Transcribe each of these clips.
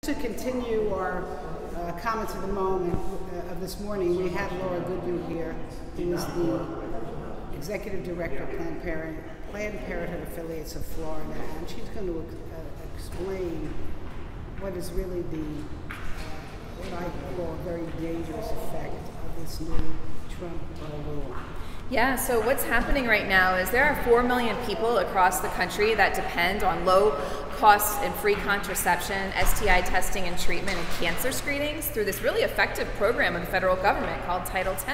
To continue our comments of the moment of this morning, we had Laura Goodhue here, who is the Executive Director of Planned Parenthood Affiliates of Florida, and she's going to explain what is really the, what I call a very dangerous effect of this new Trump law. Yeah, so what's happening right now is there are 4 million people across the country that depend on low cost and free contraception, STI testing and treatment, and cancer screenings through this really effective program of the federal government called Title X.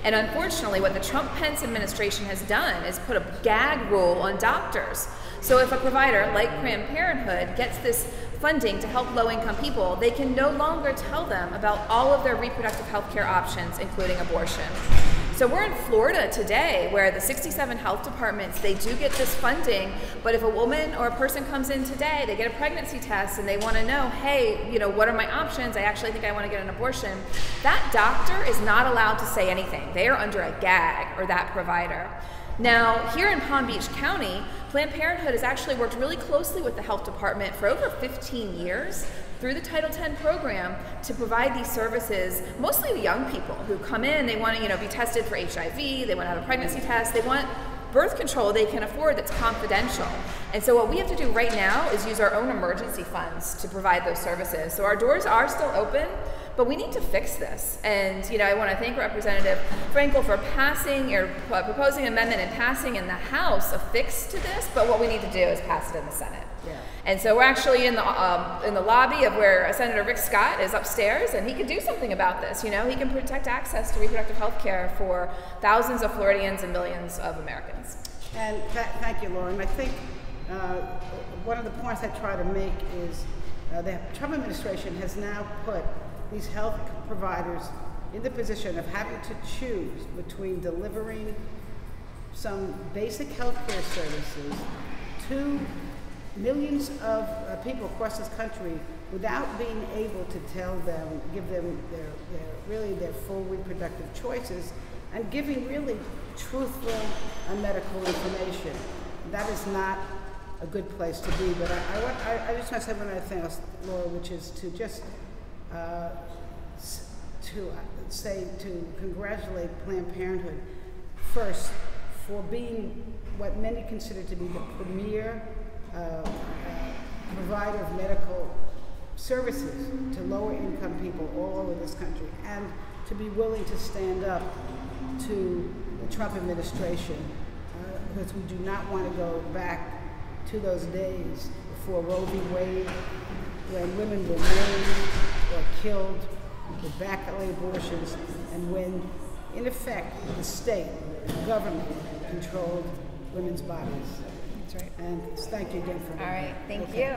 And unfortunately, what the Trump-Pence administration has done is put a gag rule on doctors. So if a provider like Planned Parenthood gets this funding to help low-income people, they can no longer tell them about all of their reproductive health care options, including abortion. So we're in Florida today, where the 67 health departments, they do get this funding, but if a woman or a person comes in today, they get a pregnancy test and they want to know, hey, you know, what are my options? I actually think I want to get an abortion. That doctor is not allowed to say anything. They are under a gag, or that provider. Now, here in Palm Beach County, Planned Parenthood has actually worked really closely with the health department for over 15 years through the Title X program to provide these services, mostly to young people who come in, they want to be tested for HIV, they want to have a pregnancy test, they want birth control they can afford that's confidential. And so what we have to do right now is use our own emergency funds to provide those services. So our doors are still open, but we need to fix this. And I want to thank Representative Frankel for passing or proposing an amendment and passing in the House a fix to this, but what we need to do is pass it in the Senate. Yeah. And so we're actually in the lobby of where Senator Rick Scott is upstairs, and he can do something about this. He can protect access to reproductive health care for thousands of Floridians and millions of Americans. And thank you, Laura. And I think one of the points I try to make is the Trump administration has now put these health providers in the position of having to choose between delivering some basic health care services to millions of people across this country without being able to tell them, give them their full reproductive choices, and giving really truthful medical information. That is not a good place to be. But I just want to say one other thing else, Laura, which is to just to congratulate Planned Parenthood first for being what many consider to be the premier provider of medical services to lower income people all over this country, and to be willing to stand up to the Trump administration, because we do not want to go back to those days before Roe v. Wade, when women were maimed or killed with back-alley abortions, and when, in effect, the state, the government, controlled women's bodies. That's right. And thank you again for All right, thank you.